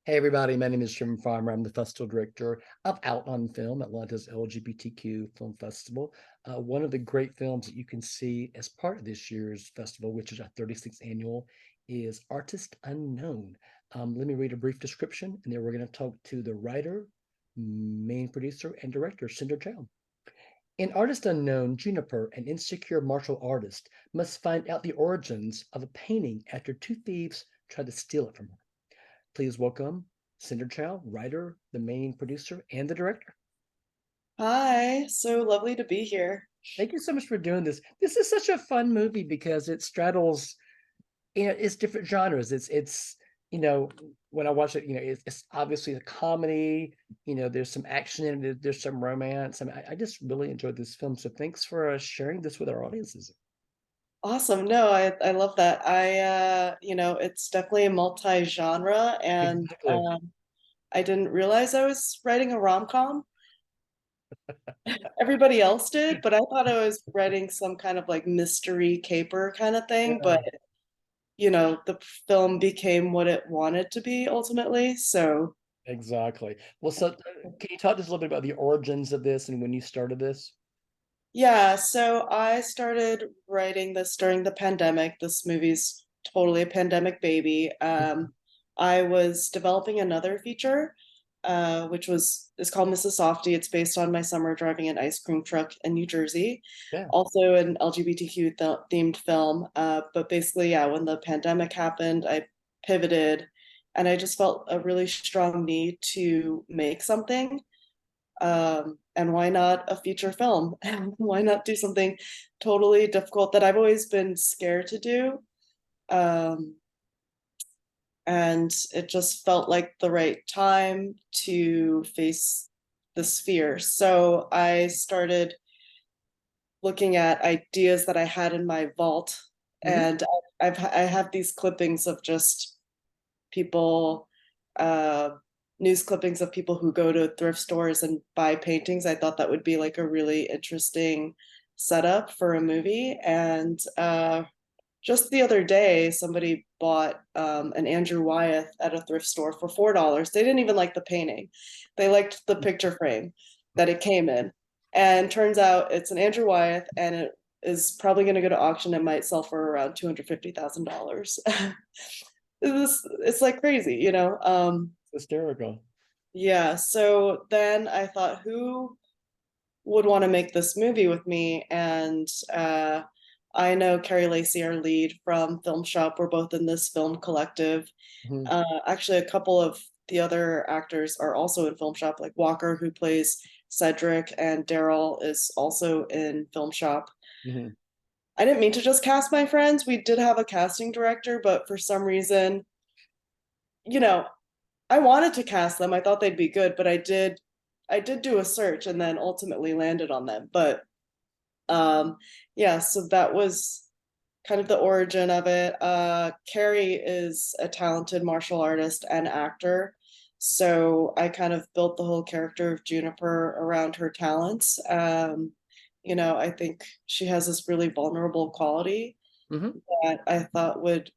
Hey everybody, my name is Jim Farmer. I'm the festival director of Out on Film, Atlanta's LGBTQ film festival. One of the great films that you can see as part of this year's festival, which is our 36th annual, is Artist Unknown. Let me read a brief description, and then we're going to talk to the writer, main producer, and director, Cinder Chou. In Artist Unknown, Juniper, an insecure martial artist, must find out the origins of a painting after two thieves try to steal it from her. Please welcome Cinder Chow, writer, the main producer, and the director. Hi, so lovely to be here. Thank you so much for doing this. This is such a fun movie because it straddles, it's different genres. It's when I watch it, it's obviously a comedy. There's some action in it. There's some romance. I mean, I just really enjoyed this film. So thanks for sharing this with our audiences. Awesome. No, I love that. It's definitely a multi-genre and Exactly. I didn't realize I was writing a rom-com. Everybody else did, but I thought I was writing some kind of like mystery caper kind of thing, but Yeah, the film became what it wanted to be ultimately. So, exactly. Well, so can you talk to us a little bit about the origins of this and when you started this? yeah, so I started writing this during the pandemic. This movie's totally a pandemic baby. I was developing another feature, which is called Mrs. Softy. It's based on my summer driving an ice cream truck in New Jersey. Yeah. Also an LGBTQ themed film. But basically, yeah, when the pandemic happened, I pivoted and I just felt a really strong need to make something. And why not a feature film? Why not do something totally difficult that I've always been scared to do? Um, and it just felt like the right time to face this fear. So I started looking at ideas that I had in my vault, Mhm. and I have these clippings of just people, uh, news clippings of people who go to thrift stores and buy paintings. I thought that would be like a really interesting setup for a movie. And just the other day, somebody bought an Andrew Wyeth at a thrift store for $4. They didn't even like the painting, they liked the picture frame that it came in. And turns out it's an Andrew Wyeth and it is probably going to go to auction. It might sell for around $250,000. It's like crazy. Hysterical. Yeah. So then I thought, who would want to make this movie with me? And I know Carrie Lacey, our lead from Film Shop. We're both in this film collective. Mhm. Actually, a couple of the other actors are also in Film Shop, like Walker, who plays Cedric, and Daryl is also in Film Shop. Mhm. I didn't mean to just cast my friends. We did have a casting director, but for some reason, you know, I wanted to cast them. I thought they'd be good, but I did do a search and then ultimately landed on them. But um yeah, so that was kind of the origin of it. Carrie is a talented martial artist and actor. So I kind of built the whole character of Juniper around her talents. I think she has this really vulnerable quality Mhm. that I thought would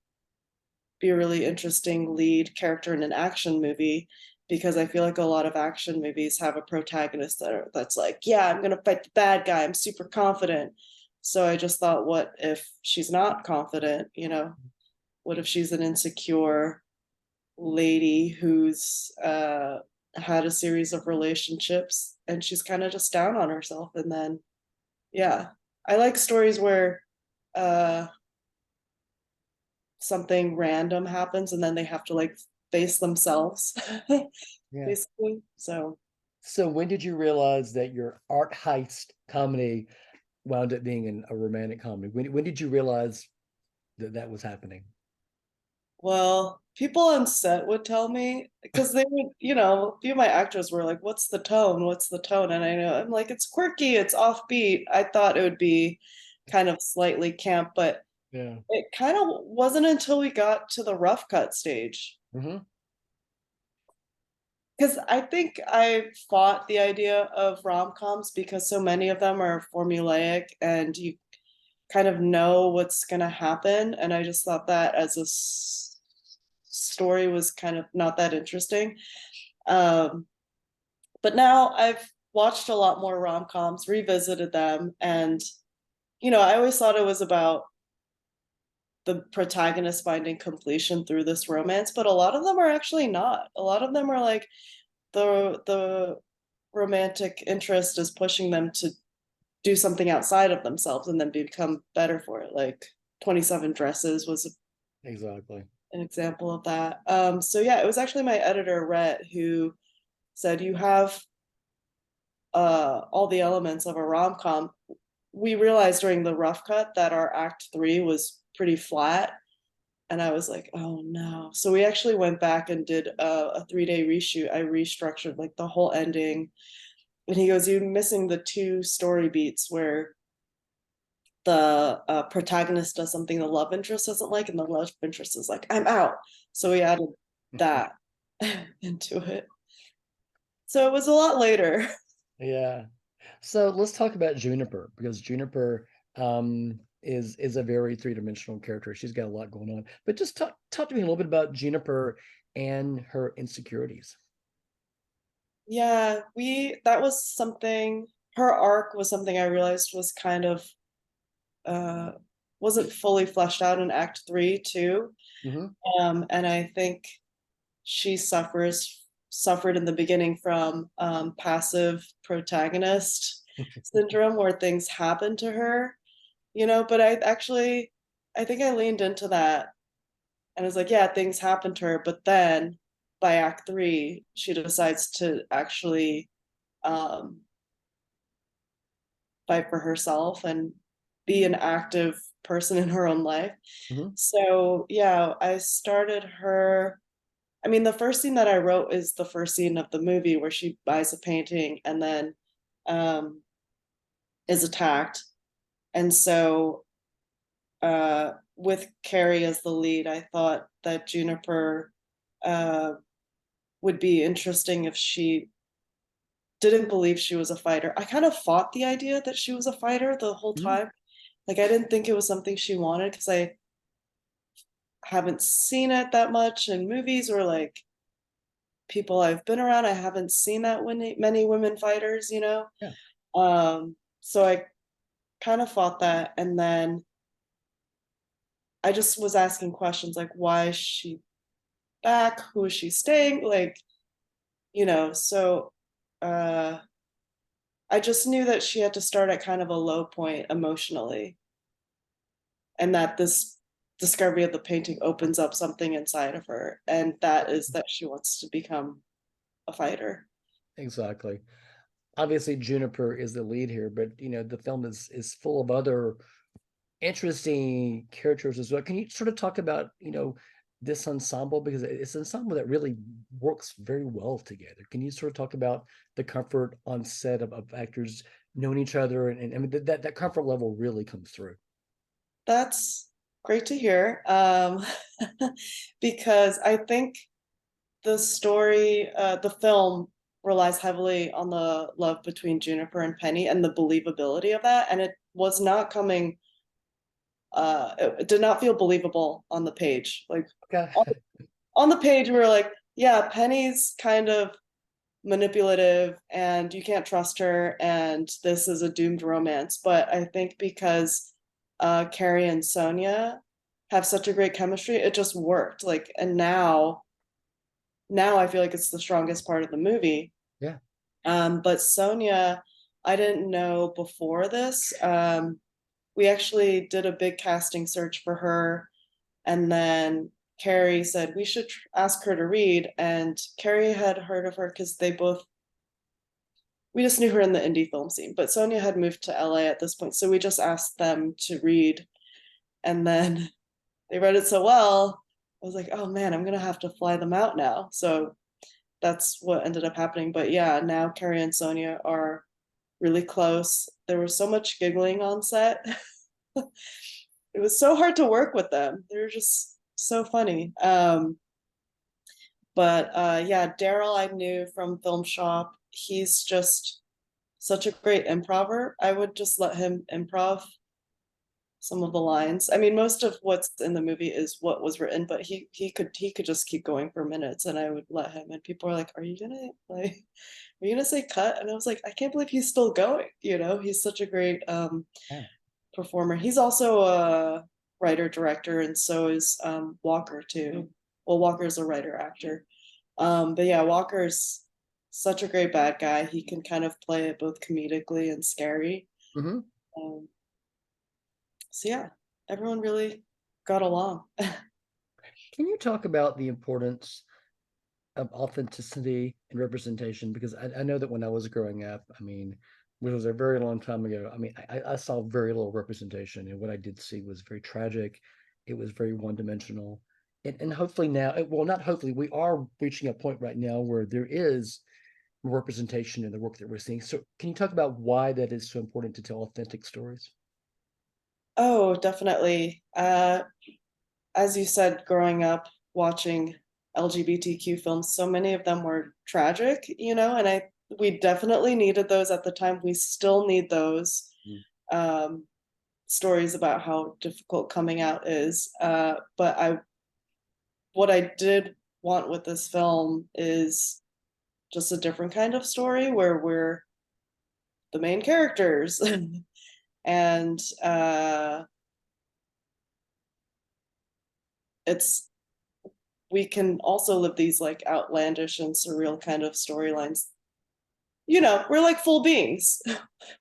be a really interesting lead character in an action movie, because I feel like a lot of action movies have a protagonist that's like, yeah, I'm gonna fight the bad guy. I'm super confident. So I just thought, what if she's not confident? What if she's an insecure lady who's had a series of relationships and she's kind of just down on herself? And then, yeah, I like stories where uh, something random happens and then they have to like face themselves Yeah. basically. So, So when did you realize that your art heist comedy wound up being a romantic comedy? When did you realize that that was happening? well, people on set would tell me, because they would, a few of my actors were like, what's the tone, what's the tone? And I'm like, it's quirky, it's offbeat. I thought it would be kind of slightly camp, but Yeah. it kind of wasn't until we got to the rough cut stage. Hmm. Because I think I fought the idea of rom-coms because so many of them are formulaic and you kind of know what's going to happen. And I just thought that as a story was kind of not that interesting. Um, but now I've watched a lot more rom-coms, revisited them, and I always thought it was about the protagonist finding completion through this romance, but a lot of them are actually not. A lot of them are like the romantic interest is pushing them to do something outside of themselves and then become better for it. Like 27 Dresses was Exactly. an example of that. So yeah, it was actually my editor, Rhett, who said, you have all the elements of a rom-com. We realized during the rough cut that our act 3 was pretty flat. And I was like, oh no. So we actually went back and did a 3-day reshoot. I restructured like the whole ending. And he goes, you're missing the 2 story beats where the protagonist does something the love interest doesn't like, and the love interest is like, I'm out. So we added that into it. So it was a lot later. Yeah. So let's talk about Juniper, because Juniper is a very three-dimensional character. She's got a lot going on. But just talk to me a little bit about Juniper and her insecurities. Yeah, that was something, her arc was something I realized was kind of uh wasn't fully fleshed out in Act 3 too. Hmm. And I think she suffered in the beginning from passive protagonist syndrome, where things happen to her, but I think I leaned into that and was like, yeah, things happen to her, but then by Act 3 she decides to actually um fight for herself and be an active person in her own life. Hmm. So yeah, I started her. I mean, the first scene that I wrote is the first scene of the movie where she buys a painting and then um, is attacked. And so, with Carrie as the lead, I thought that Juniper uh, would be interesting if she didn't believe she was a fighter. I kind of fought the idea that she was a fighter the whole Hmm. time. Like, I didn't think it was something she wanted because I haven't seen it that much in movies or like people I've been around. I haven't seen that many women fighters. Yeah. So I kind of fought that. And then I just was asking questions like, why is she back? Who is she staying? So uh, I just knew that she had to start at kind of a low point emotionally, and that this discovery of the painting opens up something inside of her. And that is that she wants to become a fighter. Exactly. Obviously, Juniper is the lead here, but the film is full of other interesting characters as well. Can you sort of talk about, this ensemble, because it's an ensemble that really works very well together. Can you sort of talk about the comfort on set of actors knowing each other, and I mean that comfort level really comes through. That's great to hear. Because I think the film relies heavily on the love between Juniper and Penny and the believability of that. And it was not coming, it did not feel believable on the page. Like Okay. on, on the page, we were like, yeah, Penny's kind of manipulative and you can't trust her. And this is a doomed romance. But I think because Carrie and Sonia have such a great chemistry, it just worked. Like, and now I feel like it's the strongest part of the movie. Yeah. But Sonia, I didn't know before this. We actually did a big casting search for her, and then Carrie said we should ask her to read. And Carrie had heard of her because we just knew her in the indie film scene. But Sonia had moved to LA at this point, so we just asked them to read, and then they read it so well. I was like, oh man, I'm gonna have to fly them out now. So that's what ended up happening. But yeah, now Carrie and Sonia are really close. There was so much giggling on set. It was so hard to work with them. They're just so funny. But yeah, Daryl I knew from Film Shop. He's just such a great improver. I would just let him improv some of the lines. I mean, most of what's in the movie is what was written, but he could just keep going for minutes, and I would let him. And people are like, "Are you gonna like, are you gonna say cut?" And I was like, "I can't believe he's still going." You know, he's such a great Yeah. performer. He's also a writer director, and so is Walker too. Well, Walker's a writer actor. But yeah, Walker's such a great bad guy. He can kind of play it both comedically and scary. Hmm. Um, so yeah, everyone really got along. Can you talk about the importance of authenticity and representation? Because I know that when I was growing up, I mean, which was a very long time ago, I mean, I saw very little representation, and what I did see was very tragic. It was very one-dimensional. And hopefully now, well, not hopefully, we are reaching a point right now where there is representation in the work that we're seeing. So, can you talk about why that is so important to tell authentic stories? Oh, definitely. As you said, growing up watching LGBTQ films, so many of them were tragic, and we definitely needed those at the time. We still need those Mm. um, stories about how difficult coming out is. But what I did want with this film is just a different kind of story where we're the main characters. And it's we can also live these like outlandish and surreal kind of storylines. We're like full beings.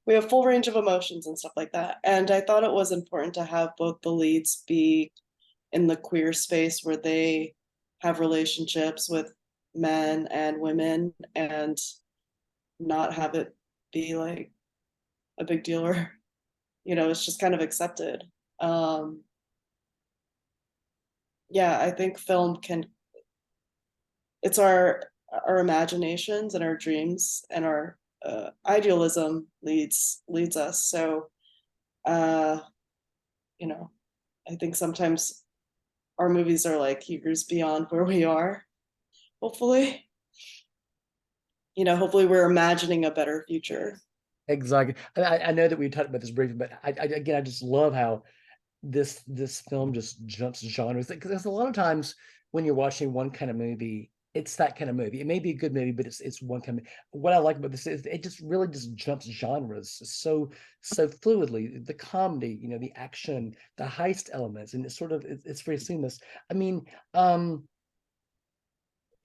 We have full range of emotions and stuff like that. And I thought it was important to have both the leads be in the queer space where they have relationships with men and women, and not have it be like a big deal, or it's just kind of accepted. um yeah, I think film can it's our imaginations and our dreams and our idealism leads us. So uh you know I think sometimes our movies are like years beyond where we are. Hopefully, hopefully we're imagining a better future. Exactly. I know that we talked about this briefly, but again, I just love how this film just jumps genres, because there's a lot of times when you're watching one kind of movie, it's that kind of movie. It may be a good movie, but it's one kind of. What I like about this is it just really just jumps genres so fluidly. The comedy, the action, the heist elements, and it's very seamless. I mean,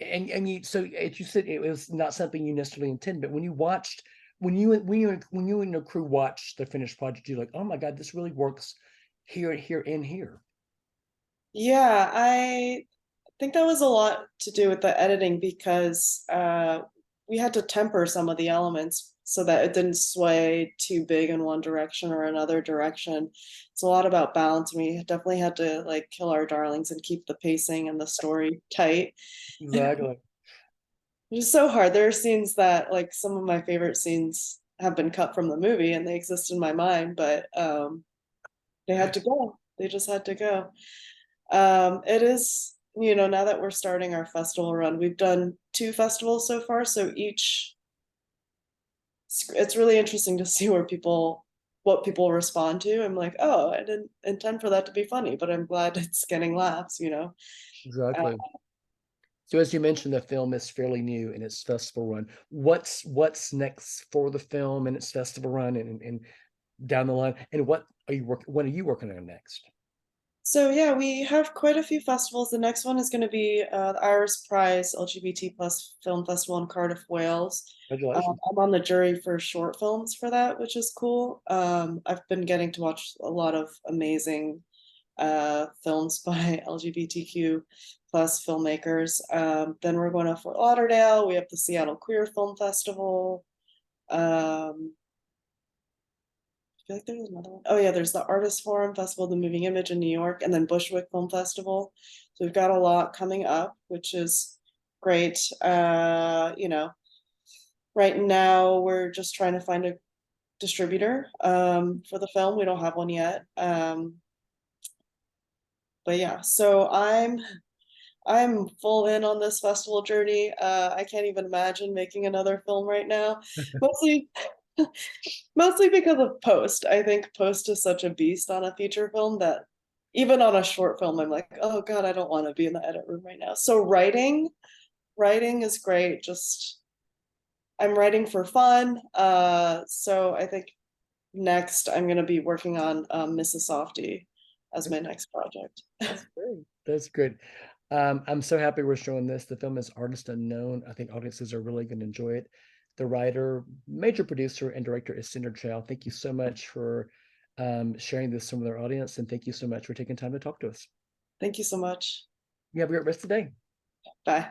and you so as you said, it was not something you necessarily intended, but when you watched when you and your crew watched the finished project, you're like, oh my God, this really works here, here, and here. Yeah, I think that was a lot to do with the editing, because we had to temper some of the elements so that it didn't sway too big in one direction or another direction. It's a lot about balance. We definitely had to like kill our darlings and keep the pacing and the story tight. Exactly. Which is so hard. There are scenes that, like, some of my favorite scenes have been cut from the movie and they exist in my mind, but they had to go. They just had to go. It is, now that we're starting our festival run, we've done two festivals so far. So it's really interesting to see what people respond to. I'm like, oh, I didn't intend for that to be funny, but I'm glad it's getting laughs. Uh, Exactly. So as you mentioned, the film is fairly new in its festival run. What's next for the film and its festival run, and down the line? And what are you working on next? So yeah, we have quite a few festivals. The next one is going to be the Iris Prize LGBT plus film festival in Cardiff, Wales. Congratulations. I'm on the jury for short films for that, which is cool. I've been getting to watch a lot of amazing films by LGBTQ plus filmmakers. Then we're going to Fort Lauderdale. We have the Seattle Queer Film Festival. Um, feel like there's another one. Oh yeah, there's the Artist Forum Festival, the Moving Image in New York, and then Bushwick Film Festival. So we've got a lot coming up, which is great. Right now we're just trying to find a distributor for the film. We don't have one yet. But yeah, so I'm full in on this festival journey. I can't even imagine making another film right now. Mostly Mostly because of Post. I think Post is such a beast on a feature film that even on a short film, I'm like, oh God, I don't want to be in the edit room right now. So writing is great. Just I'm writing for fun. So I think next I'm gonna be working on Mrs. Softy as my next project. That's great. That's good. I'm so happy we're showing this. The film is Artist Unknown. I think audiences are really going to enjoy it. The writer, major producer, and director is Cinder. Thank you so much for sharing this with our audience, and thank you so much for taking time to talk to us. Thank you so much. You have a great rest of the day. Bye.